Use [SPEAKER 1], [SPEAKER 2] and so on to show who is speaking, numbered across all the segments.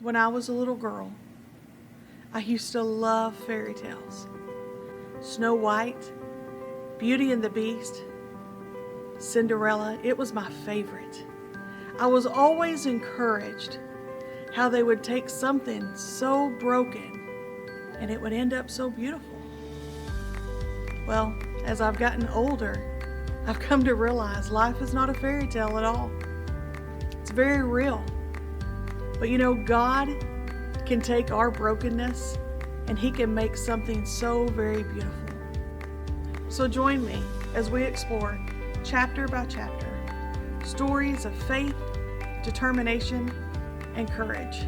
[SPEAKER 1] When I was a little girl, I used to love fairy tales. Snow White, Beauty and the Beast, Cinderella, it was my favorite. I was always encouraged how they would take something so broken and it would end up so beautiful. Well, as I've gotten older, I've come to realize life is not a fairy tale at all. It's very real. But God can take our brokenness and He can make something so very beautiful. So join me as we explore chapter by chapter stories of faith, determination, and courage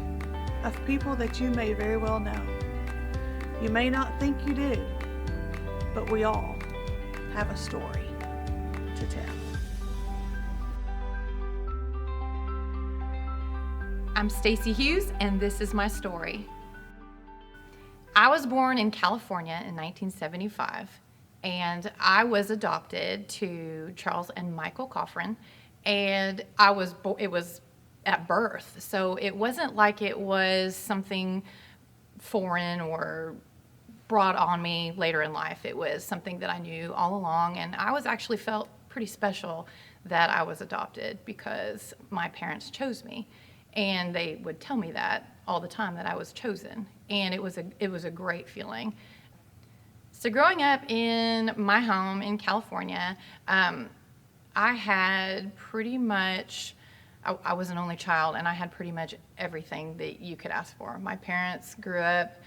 [SPEAKER 1] of people that you may very well know. You may not think you do, but we all have a story to tell.
[SPEAKER 2] I'm Stacy Hughes, and this is my story. I was born in California in 1975, and I was adopted to Charles and Michael Coffrin, and it was at birth, so it wasn't like it was something foreign or brought on me later in life. It was something that I knew all along, and I actually felt pretty special that I was adopted because my parents chose me. And they would tell me that all the time, that I was chosen. And it was a great feeling. So growing up in my home in California, I had pretty much, I was an only child, and I had pretty much everything that you could ask for. My parents grew up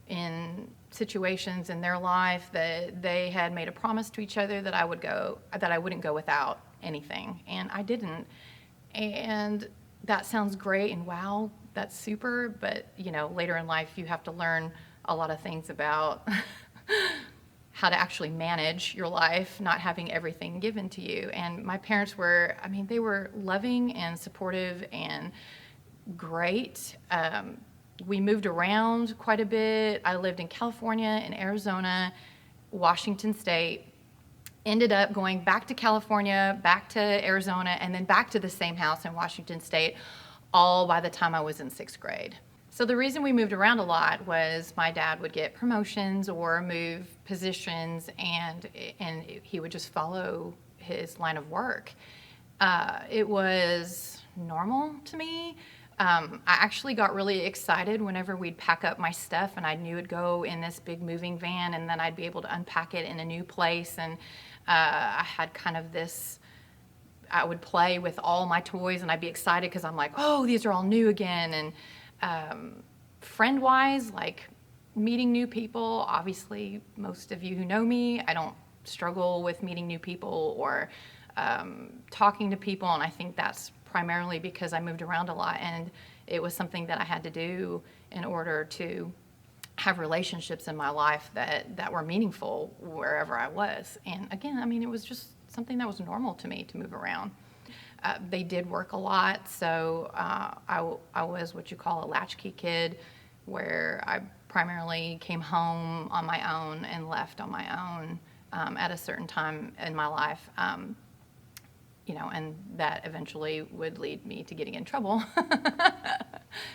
[SPEAKER 2] in situations in their life that they had made a promise to each other that I wouldn't go without anything. And I didn't. And that sounds great and wow, that's super, but later in life you have to learn a lot of things about how to actually manage your life, not having everything given to you. And my parents they were loving and supportive and great. We moved around quite a bit. I lived in California, in Arizona, Washington State. Ended up going back to California, back to Arizona, and then back to the same house in Washington State, all by the time I was in 6th grade. So the reason we moved around a lot was my dad would get promotions or move positions, and he would just follow his line of work. It was normal to me. I actually got really excited whenever we'd pack up my stuff and I knew it'd go in this big moving van, and then I'd be able to unpack it in a new place. And I had kind of this, I would play with all my toys and I'd be excited because I'm like, oh, these are all new again. And friend-wise, like meeting new people, obviously most of you who know me, I don't struggle with meeting new people or talking to people, and I think that's primarily because I moved around a lot, and it was something that I had to do in order to have relationships in my life that were meaningful wherever I was. And again, it was just something that was normal to me to move around. They did work a lot, so I was what you call a latchkey kid, where I primarily came home on my own and left on my own at a certain time in my life. And that eventually would lead me to getting in trouble.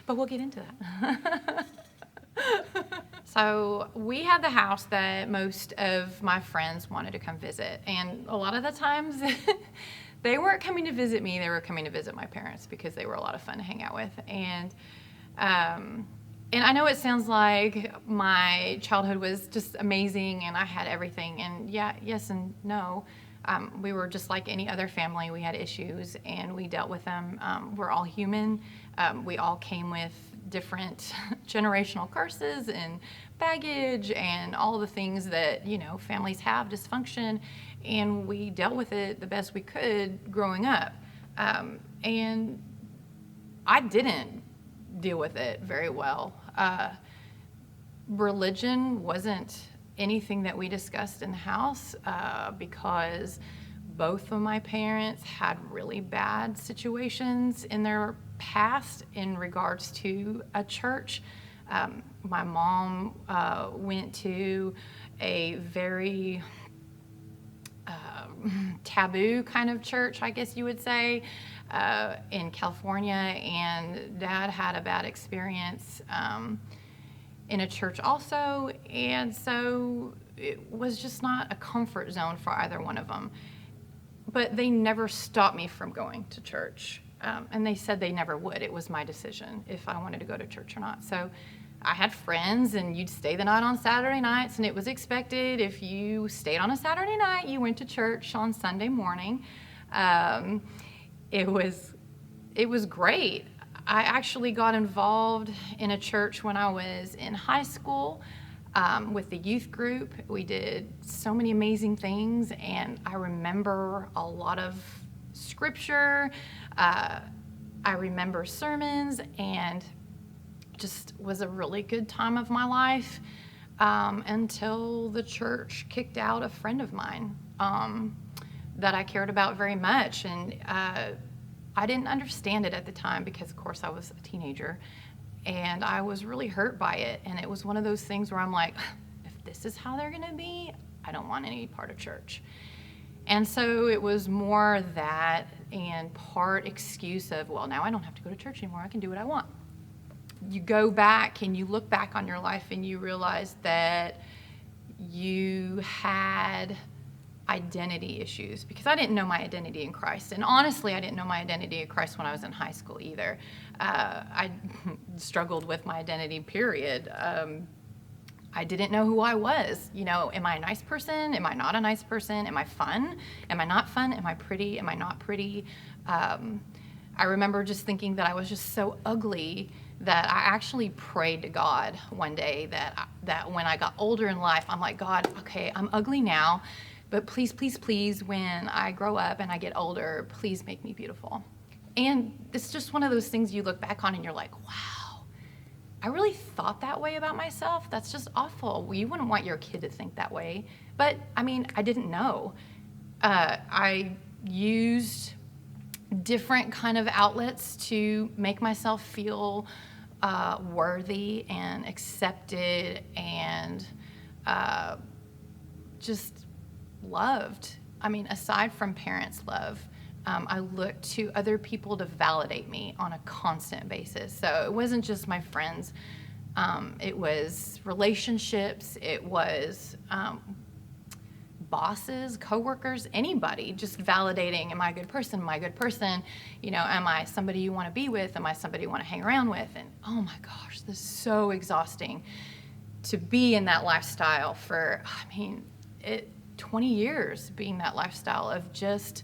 [SPEAKER 2] But we'll get into that. So we had the house that most of my friends wanted to come visit. And a lot of the times they weren't coming to visit me, they were coming to visit my parents because they were a lot of fun to hang out with. And I know it sounds like my childhood was just amazing and I had everything. And yes and no. We were just like any other family. We had issues and we dealt with them. We're all human. We all came with different generational curses and baggage and all the things that, families have, dysfunction, and we dealt with it the best we could growing up. And I didn't deal with it very well. Religion wasn't anything that we discussed in the house because both of my parents had really bad situations in their past in regards to a church. My mom went to a very taboo kind of church, I guess you would say. in California, and Dad had a bad experience in a church also, and so it was just not a comfort zone for either one of them. But they never stopped me from going to church, and they said they never would. It was my decision if I wanted to go to church or not. So I had friends, and you'd stay the night on Saturday nights, and it was expected if you stayed on a Saturday night, you went to church on Sunday morning. It was great. I actually got involved in a church when I was in high school with the youth group. We did so many amazing things, and I remember a lot of scripture. I remember sermons, and just was a really good time of my life until the church kicked out a friend of mine that I cared about very much. And I didn't understand it at the time because, of course, I was a teenager, and I was really hurt by it. And it was one of those things where I'm like, if this is how they're going to be, I don't want any part of church. And so it was more that and part excuse of, well, now I don't have to go to church anymore. I can do what I want. You go back and you look back on your life and you realize that you had identity issues, because I didn't know my identity in Christ. And honestly, I didn't know my identity in Christ when I was in high school either. I struggled with my identity, period. I didn't know who I was. You know, am I a nice person? Am I not a nice person? Am I fun? Am I not fun? Am I pretty? Am I not pretty? I remember just thinking that I was just so ugly that I actually prayed to God one day that when I got older in life, I'm like, God, okay, I'm ugly now, but please, please, please, when I grow up and I get older, please make me beautiful. And it's just one of those things you look back on and you're like, wow, I really thought that way about myself. That's just awful. Well, you wouldn't want your kid to think that way. But, I mean, I didn't know. I used different kind of outlets to make myself feel worthy and accepted and just loved. I mean, aside from parents' love, I looked to other people to validate me on a constant basis. So it wasn't just my friends. It was relationships. It was bosses, coworkers, anybody, just validating, am I a good person? Am I a good person? You know, am I somebody you want to be with? Am I somebody you want to hang around with? And oh my gosh, this is so exhausting to be in that lifestyle for, 20 years being that lifestyle of just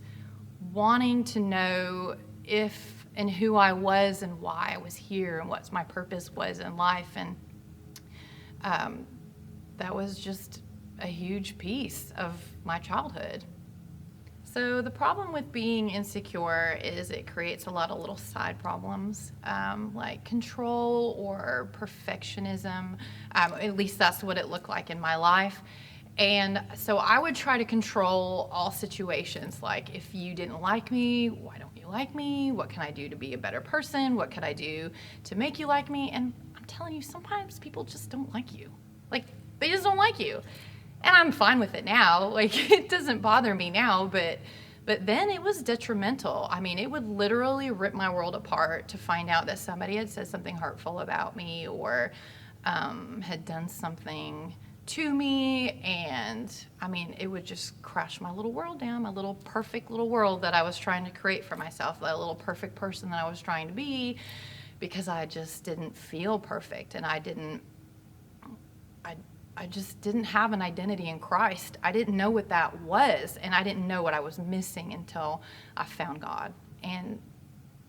[SPEAKER 2] wanting to know if and who I was and why I was here and what my purpose was in life. And that was just a huge piece of my childhood. So the problem with being insecure is it creates a lot of little side problems, like control or perfectionism. At least that's what it looked like in my life. And so I would try to control all situations. Like, if you didn't like me, why don't you like me? What can I do to be a better person? What could I do to make you like me? And I'm telling you, sometimes people just don't like you. Like, they just don't like you. And I'm fine with it now. Like, it doesn't bother me now, but then it was detrimental. I mean, it would literally rip my world apart to find out that somebody had said something hurtful about me or had done something to me. And I mean, it would just crash my little world down, my little perfect little world that I was trying to create for myself, that little perfect person that I was trying to be, because I just didn't feel perfect. And I just didn't have an identity in Christ. I didn't know what that was, and I didn't know what I was missing until I found God. And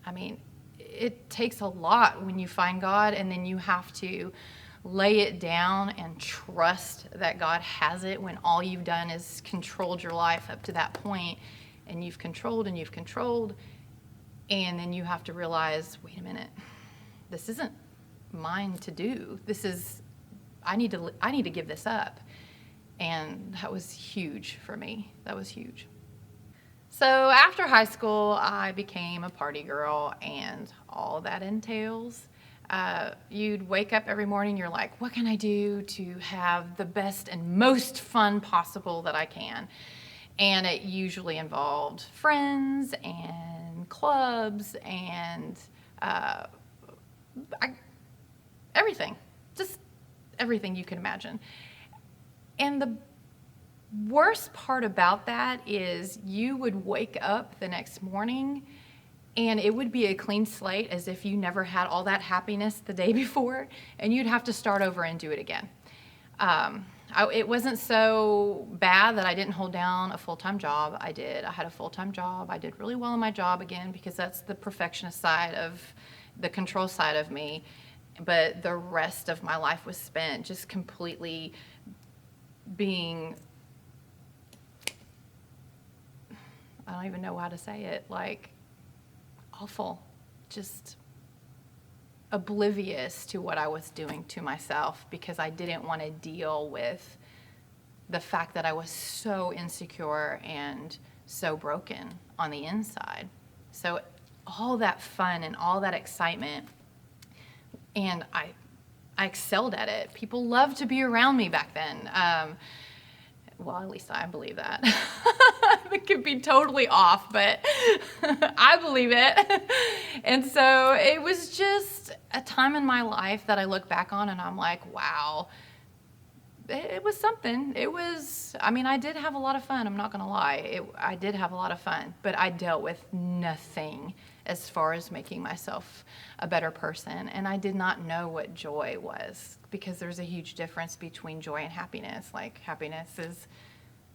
[SPEAKER 2] I mean, it takes a lot when you find God, and then you have to lay it down and trust that God has it when all you've done is controlled your life up to that point, and you've controlled, and then you have to realize, wait a minute, this isn't mine to do. I need to give this up. And that was huge for me. That was huge. So after high school, I became a party girl, and all that entails. You'd wake up every morning, you're like, what can I do to have the best and most fun possible that I can? And it usually involved friends and clubs and everything, just everything you can imagine. And the worst part about that is you would wake up the next morning and it would be a clean slate, as if you never had all that happiness the day before, and you'd have to start over and do it again. It wasn't so bad that I didn't hold down a full-time job. I did. I had a full-time job. I did really well in my job, again, because that's the perfectionist side of the control side of me. But the rest of my life was spent just completely being, I don't even know how to say it, like awful, just oblivious to what I was doing to myself, because I didn't want to deal with the fact that I was so insecure and so broken on the inside. So all that fun and all that excitement, and I excelled at it. People loved to be around me back then. Well, at least I believe that. It could be totally off, but I believe it. And so it was just a time in my life that I look back on and I'm like, wow, it was something. I did have a lot of fun. I'm not going to lie. I did have a lot of fun, but I dealt with nothing as far as making myself a better person. And I did not know what joy was, because there's a huge difference between joy and happiness. Like, happiness is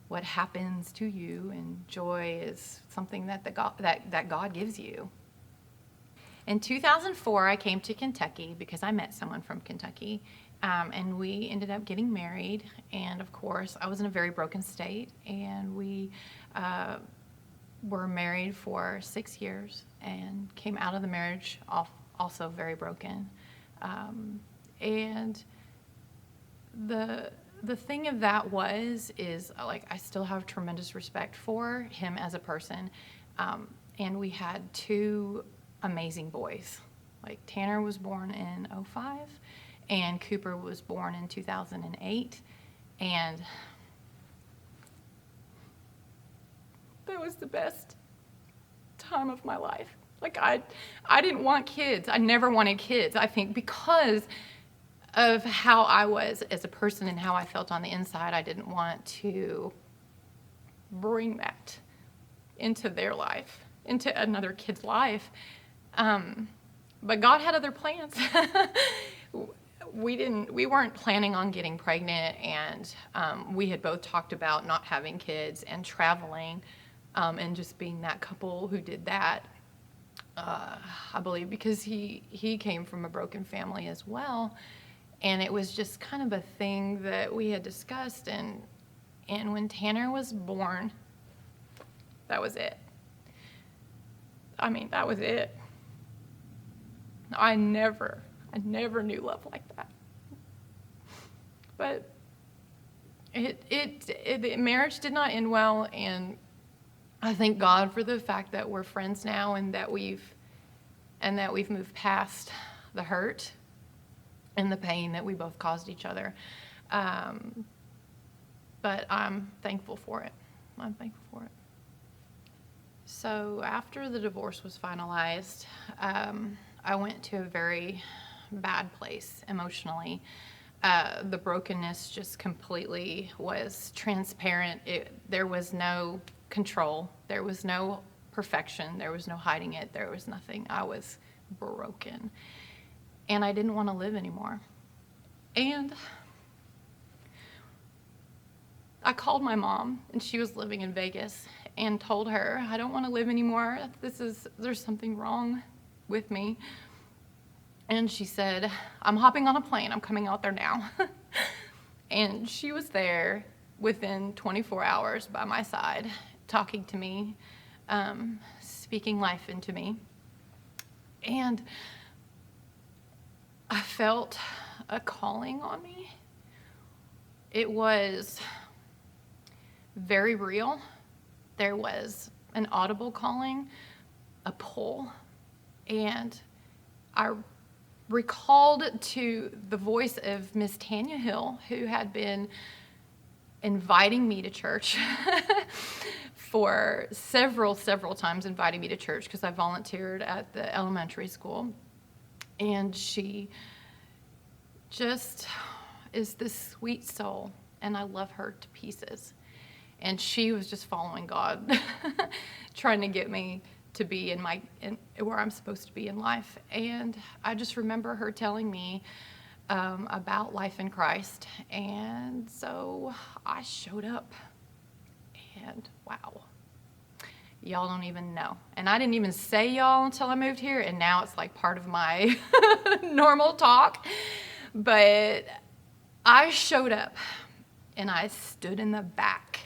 [SPEAKER 2] what happens to you, and joy is something that God gives you. In 2004, I came to Kentucky because I met someone from Kentucky, and we ended up getting married. And of course, I was in a very broken state, and we were married for 6 years and came out of the marriage also very broken. And the thing of that is like, I still have tremendous respect for him as a person. And we had 2 amazing boys. Like, Tanner was born in 2005 and Cooper was born in 2008. And that was the best time of my life. Like, I didn't want kids. I never wanted kids. I think because of how I was as a person and how I felt on the inside, I didn't want to bring that into their life, into another kid's life. But God had other plans. We weren't planning on getting pregnant, and we had both talked about not having kids and traveling, and just being that couple who did that. I believe because he came from a broken family as well. And it was just kind of a thing that we had discussed. And when Tanner was born, that was it. That was it. I never knew love like that. But the marriage did not end well, and I thank God for the fact that we're friends now, and that we've moved past the hurt and the pain that we both caused each other. But I'm thankful for it. So after the divorce was finalized, I went to a very bad place emotionally. The brokenness just completely was transparent. There was no control. There was no perfection. There was no hiding it. There was nothing. I was broken. And I didn't want to live anymore. And I called my mom, and she was living in Vegas, and told her, I don't want to live anymore. There's something wrong with me. And she said, I'm hopping on a plane. I'm coming out there now. And she was there within 24 hours by my side, talking to me, speaking life into me. And I felt a calling on me. It was very real. There was an audible calling, a pull, and I recalled to the voice of Miss Tanya Hill, who had been inviting me to church for several times, inviting me to church because I volunteered at the elementary school. And she just is this sweet soul, and I love her to pieces. And she was just following God, trying to get me to be in where I'm supposed to be in life. And I just remember her telling me about life in Christ. And so I showed up, and wow, y'all don't even know. And I didn't even say y'all until I moved here, and now it's like part of my normal talk. But I showed up, and I stood in the back,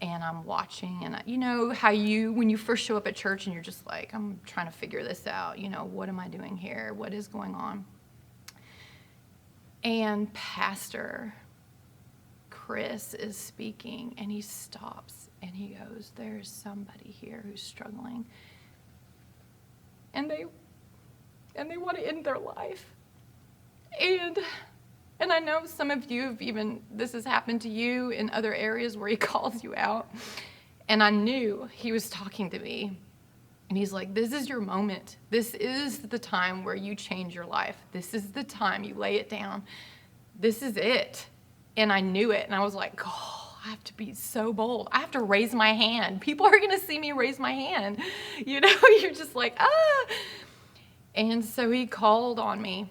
[SPEAKER 2] and I'm watching, and you know how when you first show up at church and you're just like, I'm trying to figure this out, what am I doing here? What is going on? And Pastor Chris is speaking, and he stops, and he goes, there's somebody here who's struggling, and they want to end their life. And I know some of you this has happened to you in other areas where he calls you out. And I knew he was talking to me. And he's like, this is your moment. This is the time where you change your life. This is the time you lay it down. This is it. And I knew it. And I was like, oh, I have to be so bold. I have to raise my hand. People are going to see me raise my hand. You're just like, ah. And so he called on me.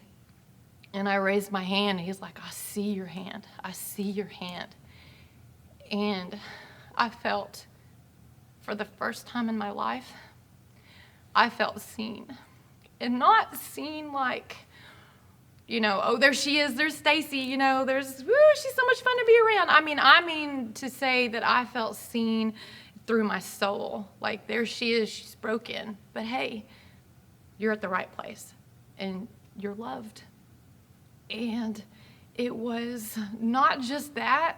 [SPEAKER 2] And I raised my hand, and he's like, I see your hand. I see your hand. And I felt, for the first time in my life, I felt seen. And not seen like, oh, there she is, there's Stacy, she's so much fun to be around. I mean to say that I felt seen through my soul. Like, there she is, she's broken. But hey, you're at the right place, and you're loved. And it was not just that.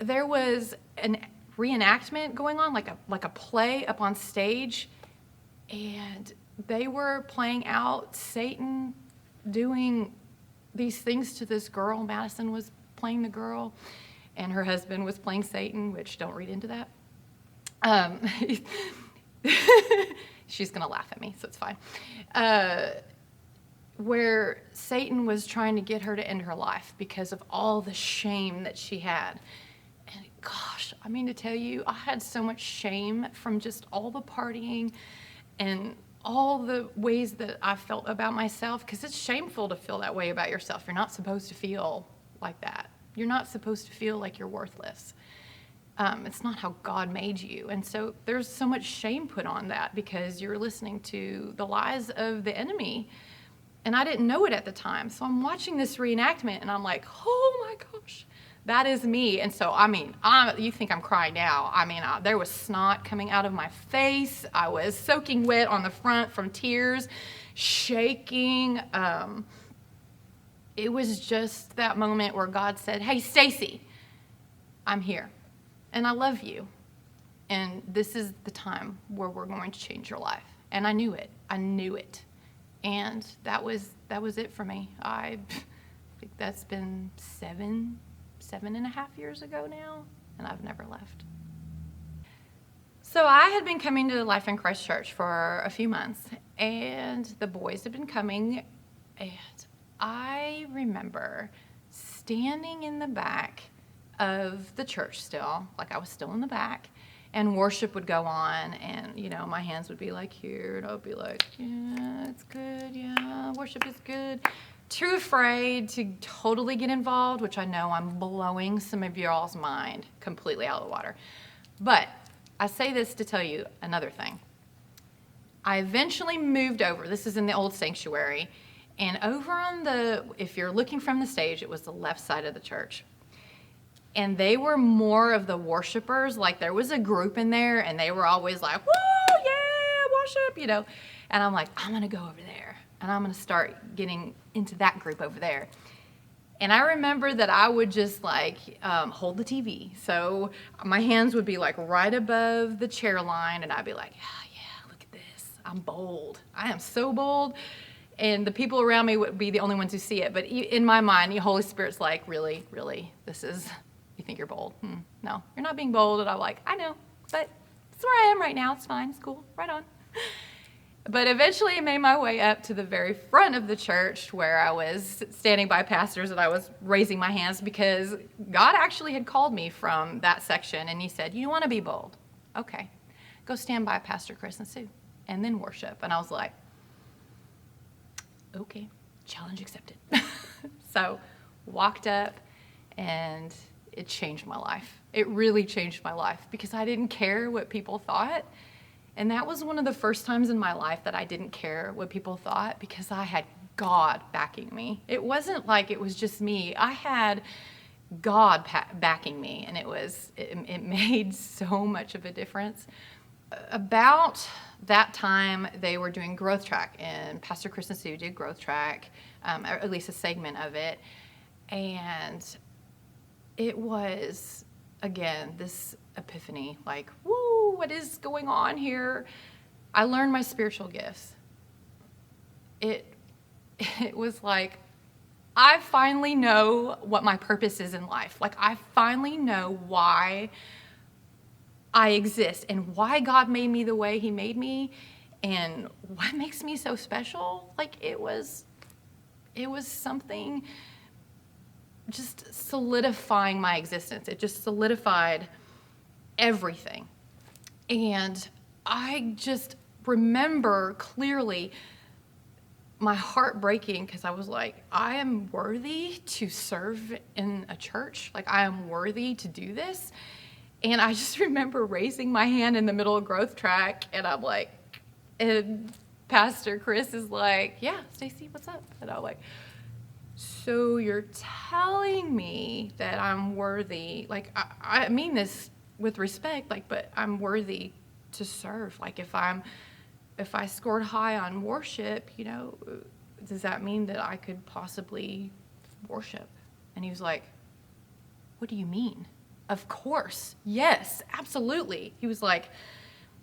[SPEAKER 2] There was an reenactment going on, like a play up on stage, and they were playing out Satan doing these things to this girl. Madison was playing the girl, and her husband was playing Satan, which don't read into that. She's going to laugh at me, so it's fine. Where Satan was trying to get her to end her life because of all the shame that she had. And gosh, to tell you, I had so much shame from just all the partying and all the ways that I felt about myself, because it's shameful to feel that way about yourself. You're not supposed to feel like that. You're not supposed to feel like you're worthless. It's not how God made you. And so there's so much shame put on that because you're listening to the lies of the enemy. And I didn't know it at the time. So I'm watching this reenactment, and I'm like, oh my gosh, that is me. And so, you think I'm crying now. There was snot coming out of my face. I was soaking wet on the front from tears, shaking. It was just that moment where God said, hey, Stacy, I'm here, and I love you. And this is the time where we're going to change your life. And I knew it. And that was it for me. I think that's been 7.5 years ago now, and I've never left. So I had been coming to Life in Christ Church for a few months, and the boys had been coming, and I remember standing in the back of the church still, like I was still in the back, and worship would go on, and, my hands would be like here, and I would be like, yeah, it's good, yeah, worship is good. Too afraid to totally get involved, which I know I'm blowing some of y'all's mind completely out of the water. But I say this to tell you another thing. I eventually moved over. This is in the old sanctuary. And over on if you're looking from the stage, it was the left side of the church. And they were more of the worshipers. Like, there was a group in there, and they were always like, woo, yeah, worship, And I'm like, I'm going to go over there, and I'm going to start getting into that group over there. And I remember that I would just, hold the TV. So my hands would be, right above the chair line, and I'd be like, yeah, look at this. I'm bold. I am so bold. And the people around me would be the only ones who see it. But in my mind, the Holy Spirit's like, really, this is You think you're bold? No, you're not being bold. And I'm like, I know, but it's where I am right now. It's fine. It's cool. Right on. But eventually I made my way up to the very front of the church where I was standing by pastors and I was raising my hands because God actually had called me from that section. And he said, you want to be bold? Okay, go stand by Pastor Chris and Sue and then worship. And I was like, okay, challenge accepted. So walked up, and it changed my life. It really changed my life because I didn't care what people thought. And that was one of the first times in my life that I didn't care what people thought because I had God backing me. It wasn't like it was just me. I had God backing me, and it made so much of a difference. About that time, they were doing Growth Track, and Pastor Chris and Sue did Growth Track, or at least a segment of it. And it was, again, this epiphany, like, woo, what is going on here? I learned my spiritual gifts. It was like, I finally know what my purpose is in life. Like, I finally know why I exist and why God made me the way he made me and what makes me so special. Like, it was something just solidifying my existence. It just solidified everything. And I just remember clearly my heart breaking because I was like, I am worthy to serve in a church. Like, I am worthy to do this. And I just remember raising my hand in the middle of Growth Track, and I'm like, and Pastor Chris is like, yeah, Stacy, what's up? And I'm like, so you're telling me that I'm worthy, like, I mean this with respect, like, but I'm worthy to serve. Like, if I scored high on worship, does that mean that I could possibly worship? And he was like, what do you mean? Of course. Yes, absolutely. He was like,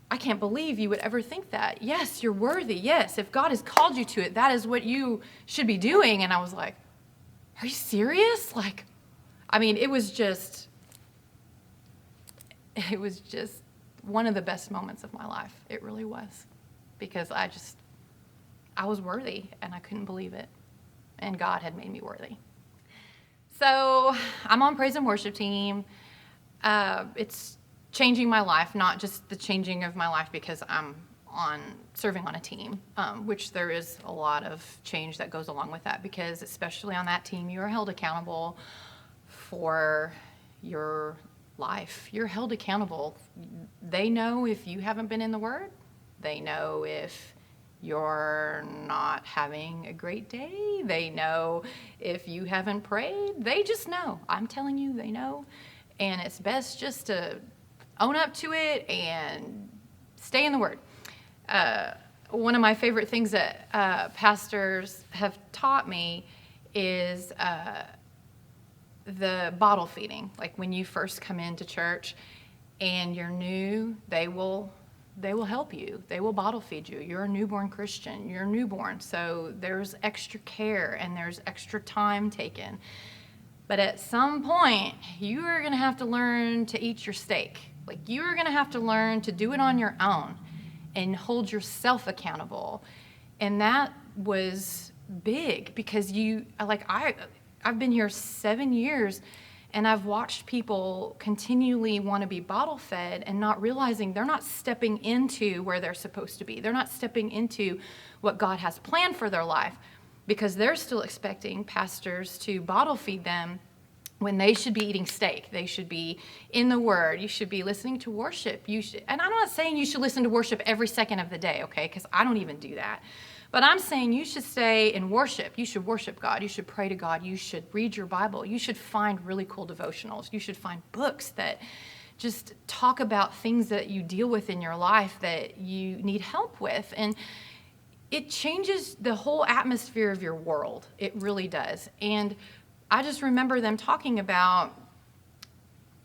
[SPEAKER 2] I can't believe you would ever think that. Yes, you're worthy. Yes, if God has called you to it, that is what you should be doing. And I was like, are you serious? Like, I mean, it was just one of the best moments of my life. It really was. Because I was worthy, and I couldn't believe it. And God had made me worthy. So I'm on praise and worship team. It's changing my life, not just the changing of my life because I'm serving on a team, which there is a lot of change that goes along with that, because especially on that team, you are held accountable for your life. You're held accountable. They know if you haven't been in the Word. They know if you're not having a great day. They know if you haven't prayed. They just know. I'm telling you, they know. And it's best just to own up to it and stay in the Word. One of my favorite things that pastors have taught me is the bottle feeding. Like, when you first come into church and you're new, they will help you. They will bottle feed you. You're a newborn Christian. You're a newborn. So there's extra care and there's extra time taken. But at some point, you are going to have to learn to eat your steak. Like, you are going to have to learn to do it on your own and hold yourself accountable. And that was big because I've been here 7 years, and I've watched people continually want to be bottle fed and not realizing they're not stepping into where they're supposed to be. They're not stepping into what God has planned for their life, because they're still expecting pastors to bottle feed them when they should be eating steak. They should be in the Word. You should be listening to worship. And I'm not saying you should listen to worship every second of the day, okay? Because I don't even do that. But I'm saying you should stay in worship. You should worship God. You should pray to God. You should read your Bible. You should find really cool devotionals. You should find books that just talk about things that you deal with in your life that you need help with. And it changes the whole atmosphere of your world. It really does. And I just remember them talking about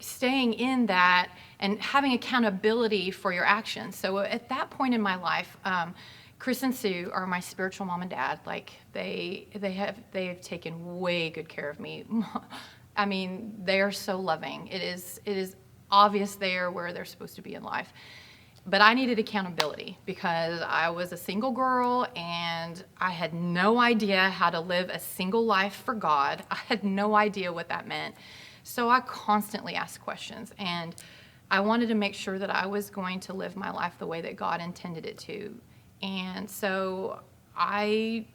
[SPEAKER 2] staying in that and having accountability for your actions. So at that point in my life, Chris and Sue are my spiritual mom and dad. Like, they have taken way good care of me. I mean, they are so loving. It is obvious they are where they're supposed to be in life. But I needed accountability because I was a single girl and I had no idea how to live a single life for God. I had no idea what that meant. So I constantly asked questions, and I wanted to make sure that I was going to live my life the way that God intended it to. And so I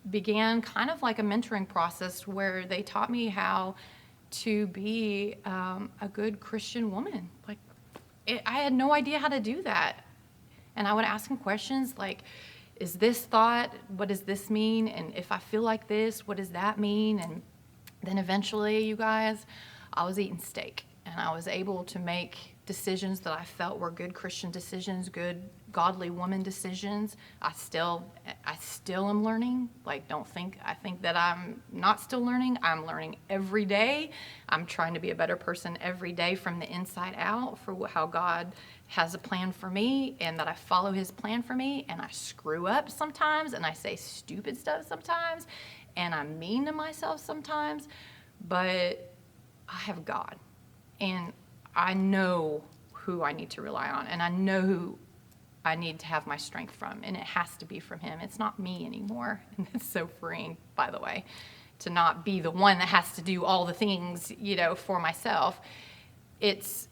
[SPEAKER 2] began kind of like a mentoring process where they taught me how to be a good Christian woman. Like, I had no idea how to do that. And I would ask him questions like, is this thought, what does this mean? And if I feel like this, what does that mean? And then eventually, you guys, I was eating steak. And I was able to make decisions that I felt were good Christian decisions, good godly woman decisions. I still am learning. Like, I think that I'm not still learning. I'm learning every day. I'm trying to be a better person every day from the inside out for how God has a plan for me, and that I follow his plan for me. And I screw up sometimes, and I say stupid stuff sometimes, and I'm mean to myself sometimes, but I have God. And I know who I need to rely on, and I know who I need to have my strength from, and it has to be from him. It's not me anymore, and it's so freeing, by the way, to not be the one that has to do all the things, for myself. It's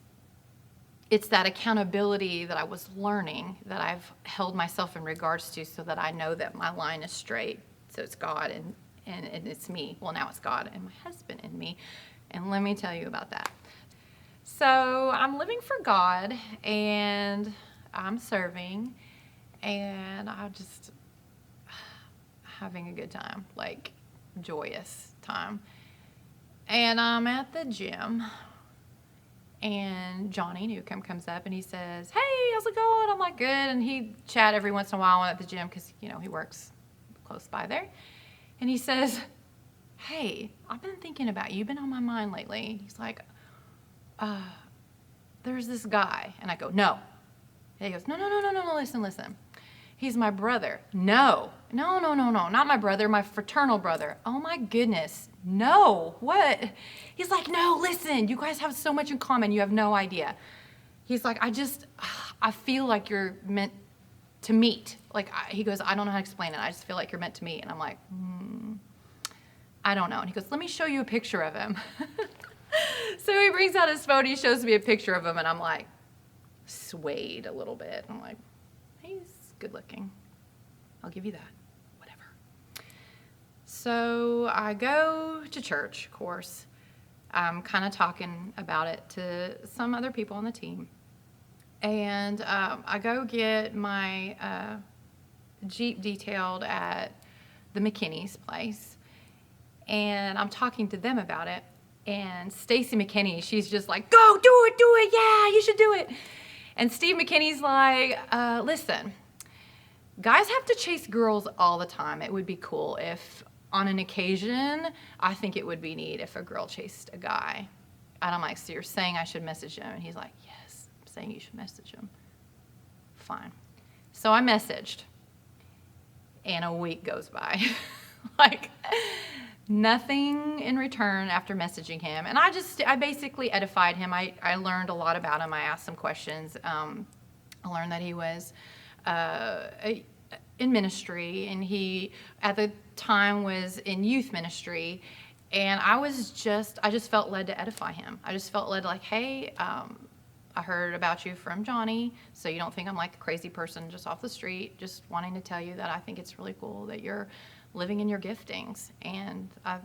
[SPEAKER 2] that accountability that I was learning that I've held myself in regards to, so that I know that my line is straight. So it's God and it's me. Well, now it's God and my husband and me. And let me tell you about that. So I'm living for God, and I'm serving, and I'm just having a good time, like joyous time. And I'm at the gym, and Johnny Newcomb comes up and he says, "Hey, how's it going?" I'm like, "Good." And he chat every once in a while at the gym because, he works close by there. And he says, "Hey, I've been thinking about you. You've been on my mind lately." He's like, "There's this guy." And I go, "No." And he goes, No, listen. He's my brother. No, not my brother, my fraternal brother. Oh my goodness. No, what? He's like, "No, listen, you guys have so much in common. You have no idea." He's like, I feel like you're meant to meet. Like, he goes, "I don't know how to explain it. I just feel like you're meant to meet." And I'm like, I don't know. And he goes, "Let me show you a picture of him." So he brings out his phone, he shows me a picture of him, and I'm like, swayed a little bit. I'm like, he's good looking. I'll give you that. Whatever. So I go to church, of course. I'm kind of talking about it to some other people on the team. And I go get my Jeep detailed at the McKinney's place. And I'm talking to them about it. And Stacy McKinney, she's just like, "Go, do it, yeah, you should do it." And Steve McKinney's like, "Listen, guys have to chase girls all the time. It would be cool if, on an occasion, I think it would be neat if a girl chased a guy." And I'm like, "So you're saying I should message him?" And he's like, "Yes, I'm saying you should message him." Fine. So I messaged, and a week goes by. Like, nothing in return after messaging him. And I basically edified him. I learned a lot about him. I asked some questions. I learned that he was in ministry, and he, at the time, was in youth ministry. And I just felt led to edify him. I just felt led, like, "Hey, I heard about you from Johnny, so you don't think I'm like a crazy person just off the street, just wanting to tell you that I think it's really cool that you're living in your giftings." And I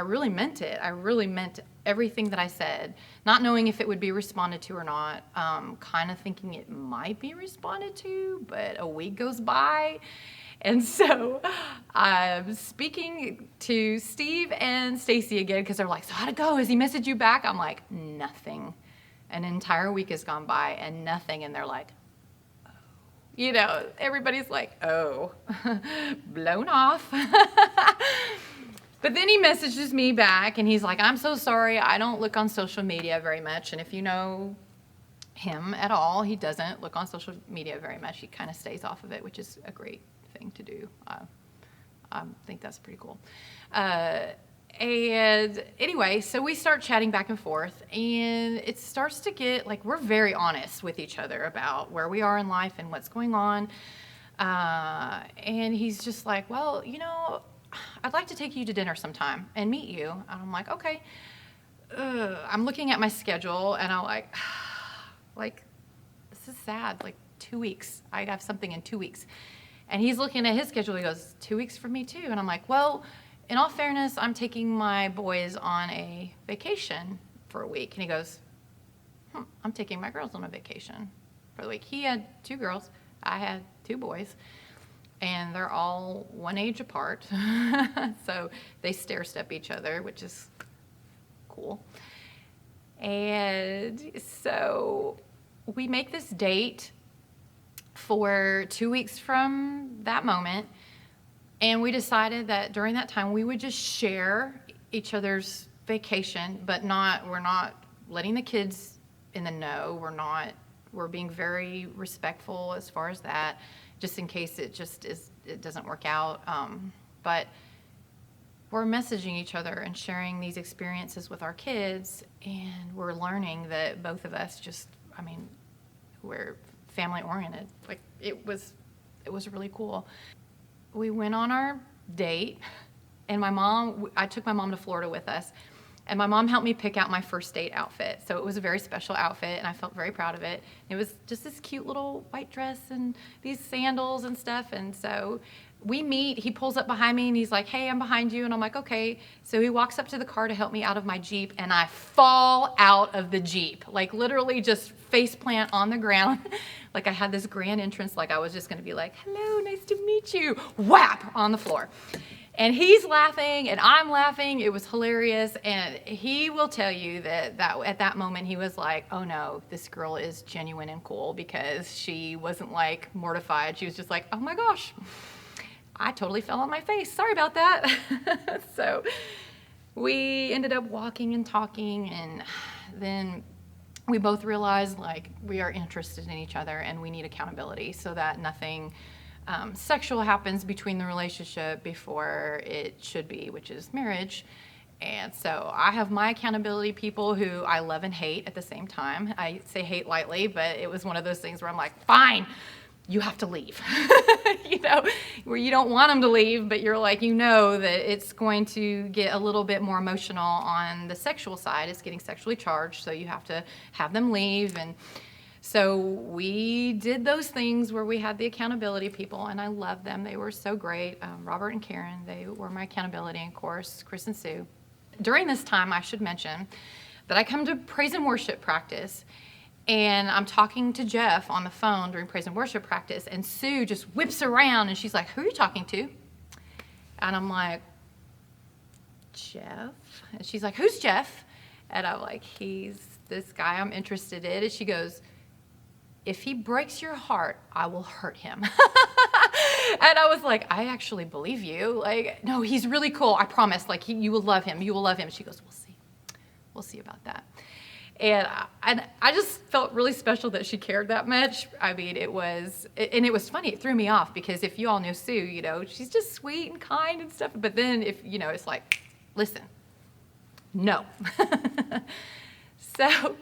[SPEAKER 2] really meant it. I really meant everything that I said, not knowing if it would be responded to or not, kind of thinking it might be responded to, but a week goes by. And so I'm speaking to Steve and Stacy again, because they're like, "So how'd it go? Has he messaged you back?" I'm like, "Nothing." An entire week has gone by and nothing. And they're like, everybody's like, "Oh," blown off. But then he messages me back, and he's like, "I'm so sorry. I don't look on social media very much." And if you know him at all, he doesn't look on social media very much. He kind of stays off of it, which is a great thing to do. I think that's pretty cool. And anyway, so we start chatting back and forth, and it starts to get like we're very honest with each other about where we are in life and what's going on. And he's just like, well, I'd like to take you to dinner sometime and meet you. And I'm like, okay. I'm looking at my schedule, and I'm like, this is sad. Like 2 weeks. I have something in 2 weeks. And he's looking at his schedule. He goes, 2 weeks for me too. And I'm like, well, in all fairness, I'm taking my boys on a vacation for a week. And he goes, I'm taking my girls on a vacation for the week. He had 2 girls. I had 2 boys. And they're all 1 age apart. So they stair-step each other, which is cool. And so we make this date for 2 weeks from that moment. And we decided that during that time we would just share each other's vacation, but we're not letting the kids in the know. We're being very respectful as far as that, just in case it doesn't work out. But we're messaging each other and sharing these experiences with our kids, and we're learning that both of us we're family oriented. Like it was really cool. We went on our date, and I took my mom to Florida with us, and my mom helped me pick out my first date outfit. So it was a very special outfit, and I felt very proud of it. It was just this cute little white dress and these sandals and stuff. And so we meet, he pulls up behind me, and he's like, hey, I'm behind you. And I'm like, okay. So he walks up to the car to help me out of my Jeep, and I fall out of the Jeep, like literally just face plant on the ground. Like I had this grand entrance, like I was just going to be like, hello, nice to meet you. Whap on the floor. And he's laughing, and I'm laughing. It was hilarious. And he will tell you that at that moment, he was like, oh no, this girl is genuine and cool, because she wasn't like mortified. She was just like, oh my gosh, I totally fell on my face. Sorry about that. So we ended up walking and talking, and then we both realized like we are interested in each other, and we need accountability so that nothing sexual happens between the relationship before it should be, which is marriage. And so I have my accountability people who I love and hate at the same time. I say hate lightly, but it was one of those things where I'm like, fine, you have to leave. Where you don't want them to leave, but you're like, that it's going to get a little bit more emotional on the sexual side. It's getting sexually charged, so you have to have them leave. And so we did those things where we had the accountability people, and I love them. They were so great. Robert and Karen, they were my accountability, and of course, Chris and Sue. During this time, I should mention that I come to praise and worship practice, and I'm talking to Jeff on the phone during praise and worship practice, and Sue just whips around, and she's like, who are you talking to? And I'm like, Jeff. And she's like, who's Jeff? And I'm like, he's this guy I'm interested in. And she goes, if he breaks your heart, I will hurt him. And I was like, I actually believe you. Like, no, he's really cool. I promise. Like, you will love him. You will love him. She goes, we'll see. We'll see about that. And I just felt really special that she cared that much. I mean, it was funny. It threw me off, because if you all knew Sue, she's just sweet and kind and stuff. But then it's like, listen, no. So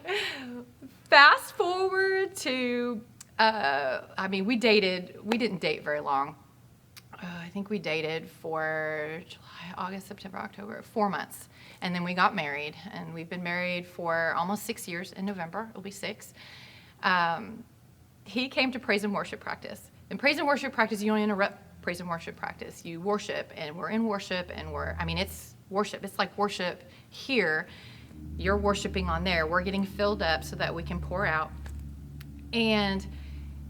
[SPEAKER 2] fast forward to, we didn't date very long. I think we dated for July, August, September, October, 4 months. And then we got married, and we've been married for almost 6 years. In November, it'll be 6. He came to praise and worship practice. In praise and worship practice, you don't interrupt praise and worship practice. You worship, and we're in worship, and it's worship. It's like worship here. You're worshiping on there. We're getting filled up so that we can pour out. And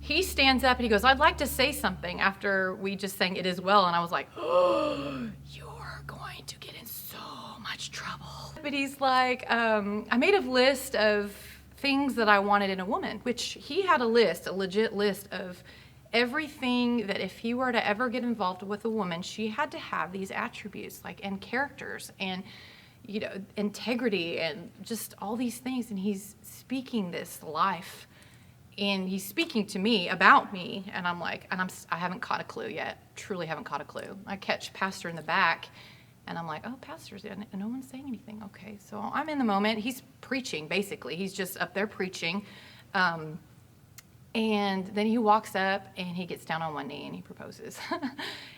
[SPEAKER 2] he stands up and he goes, I'd like to say something, after we just sang It Is Well. And I was like, oh, you're going to get in so much trouble. But he's like, I made a list of things that I wanted in a woman, which he had a legit list of everything that if he were to ever get involved with a woman, she had to have these attributes, and characters, and integrity, and just all these things. And he's speaking this life, and he's speaking to me about me, and I'm like, I haven't caught a clue yet. Truly haven't caught a clue. I catch Pastor in the back, And I'm like, oh, pastors, no one's saying anything. Okay, so I'm in the moment. He's preaching, basically. He's just up there preaching. And then he walks up and he gets down on one knee and he proposes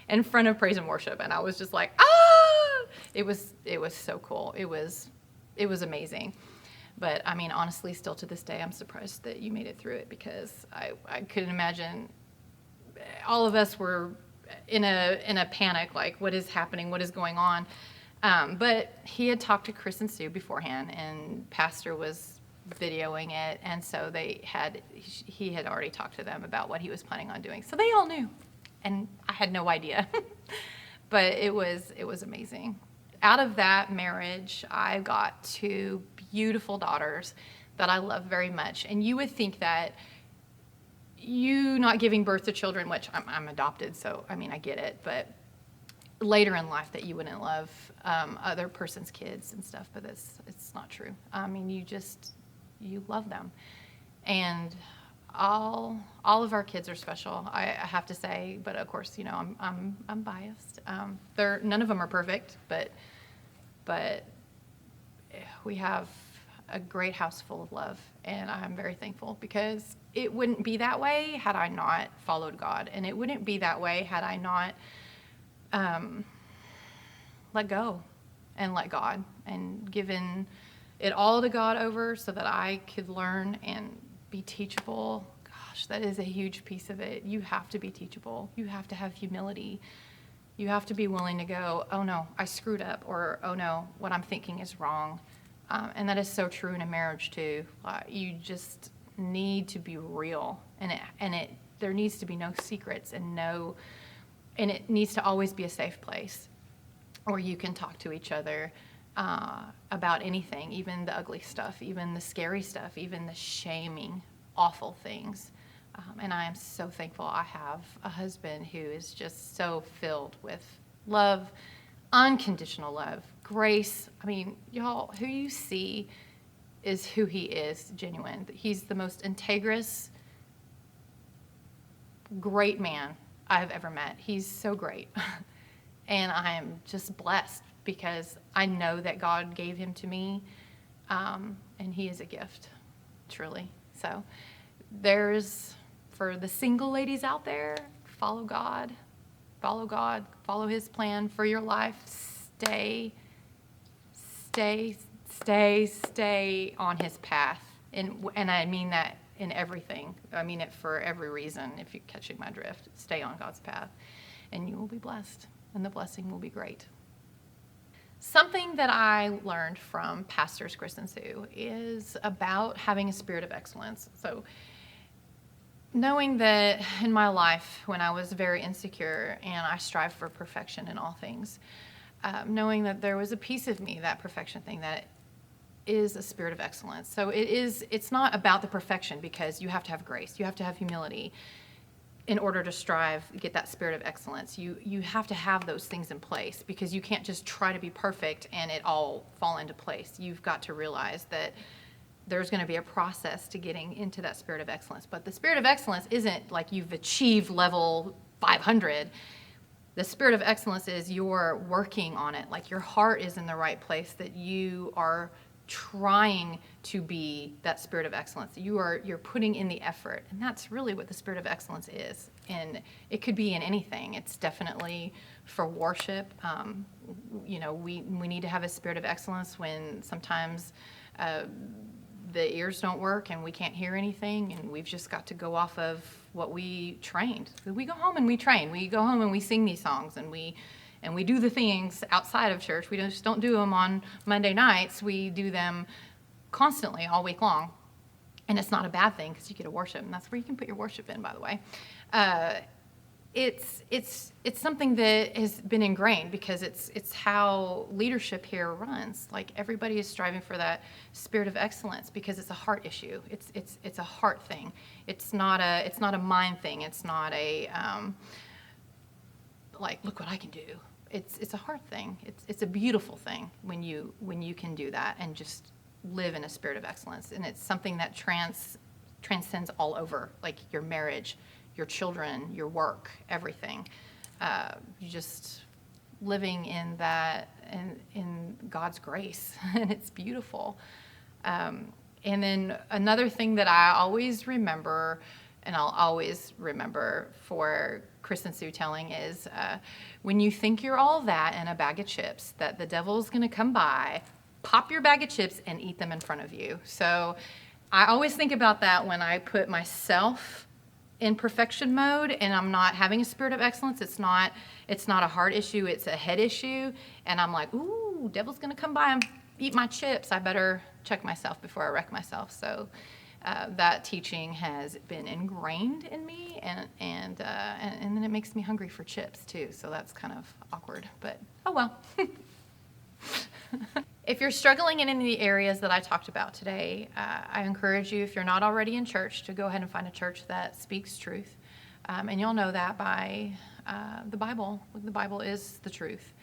[SPEAKER 2] in front of praise and worship. And I was just like, ah! It was so cool. It was amazing. But I mean, honestly, still to this day, I'm surprised that you made it through it, because I couldn't imagine. All of us were in a panic, like, what is happening? What is going on? But he had talked to Chris and Sue beforehand, and Pastor was videoing it, and so he had already talked to them about what he was planning on doing. So they all knew, and I had no idea. But it was amazing. Out of that marriage, I got 2 beautiful daughters that I love very much. And you would think that you not giving birth to children, which I'm adopted, so I mean, I get it, but later in life that you wouldn't love other person's kids and stuff, but it's not true. I mean, you love them. And all of our kids are special, I have to say, but of course, I'm biased. None of them are perfect, but we have a great house full of love, and I'm very thankful, because it wouldn't be that way had I not followed God, and it wouldn't be that way had I not let go and let God and given it all to God over so that I could learn and be teachable. Gosh, that is a huge piece of it. You have to be teachable. You have to have humility. You have to be willing to go, oh no, I screwed up, or oh no, what I'm thinking is wrong. And that is so true in a marriage too. You just need to be real, and there needs to be no secrets, and it needs to always be a safe place where you can talk to each other about anything, even the ugly stuff, even the scary stuff, even the shaming, awful things. And I am so thankful I have a husband who is just so filled with love, unconditional love, grace. I mean, y'all, who you see is who he is, genuine. He's the most integrous, great man I've ever met. He's so great. And I am just blessed because I know that God gave him to me, and he is a gift, truly. So for the single ladies out there, follow God, follow his plan for your life. Stay on his path. And I mean that in everything. I mean it for every reason, if you're catching my drift. Stay on God's path, and you will be blessed, and the blessing will be great. Something that I learned from Pastors Chris and Sue is about having a spirit of excellence. So knowing that in my life, when I was very insecure and I strived for perfection in all things, knowing that there was a piece of me, that perfection thing, that is a spirit of excellence. So it's not about the perfection, because you have to have grace, you have to have humility in order to strive, get that spirit of excellence. You have to have those things in place, because you can't just try to be perfect and it all fall into place. You've got to realize that there's going to be a process to getting into that spirit of excellence. But the spirit of excellence isn't like you've achieved level 500. The spirit of excellence is you're working on it, like your heart is in the right place, that you are trying to be that spirit of excellence. You're putting in the effort, and that's really what the spirit of excellence is. And it could be in anything. It's definitely for worship. We need to have a spirit of excellence when sometimes the ears don't work and we can't hear anything, and we've just got to go off of what we trained. We go home and we train. We go home and we sing these songs, and we do the things outside of church. We just don't do them on Monday nights. We do them constantly all week long. And it's not a bad thing, because you get to worship, and that's where you can put your worship in, by the way. It's something that has been ingrained, because it's how leadership here runs. Like, everybody is striving for that spirit of excellence, because it's a heart issue. It's a heart thing. It's not a mind thing. It's not a like, look what I can do. It's a heart thing. It's a beautiful thing when you can do that and just live in a spirit of excellence. And it's something that transcends all over, like your marriage, your children, your work, everything. living in that, in God's grace, and it's beautiful. And then another thing that I always remember, and I'll always remember for Chris and Sue telling, is when you think you're all that in a bag of chips, that the devil's going to come by, pop your bag of chips, and eat them in front of you. So I always think about that when I put myself in perfection mode and I'm not having a spirit of excellence. It's not a heart issue, it's a head issue. And I'm like, ooh, devil's going to come by and eat my chips. I better check myself before I wreck myself. So that teaching has been ingrained in me, and then it makes me hungry for chips too. So that's kind of awkward, but oh well. If you're struggling in any of the areas that I talked about today, I encourage you, if you're not already in church, to go ahead and find a church that speaks truth. And you'll know that by the Bible. The Bible is the truth.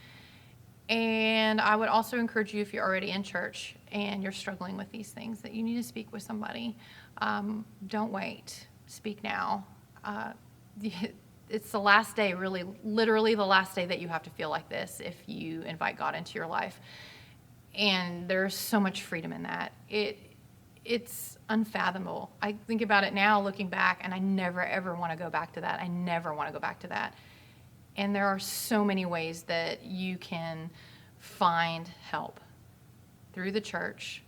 [SPEAKER 2] And I would also encourage you, if you're already in church and you're struggling with these things, that you need to speak with somebody. Don't wait. Speak now. It's the last day, really, literally the last day that you have to feel like this if you invite God into your life. And there's so much freedom in that. It's unfathomable. I think about it now, looking back, and I never, ever want to go back to that. I never want to go back to that. And there are so many ways that you can find help through the church,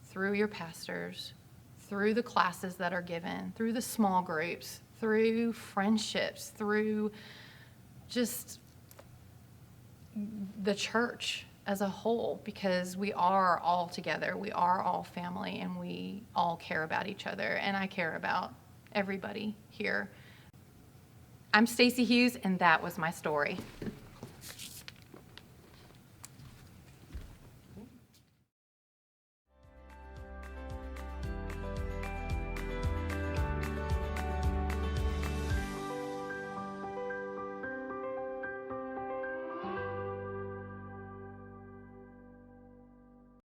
[SPEAKER 2] through your pastors, through the classes that are given, through the small groups, through friendships, through just the church as a whole, because we are all together. We are all family, and we all care about each other. And I care about everybody here. I'm Stacy Hughes, and that was my story.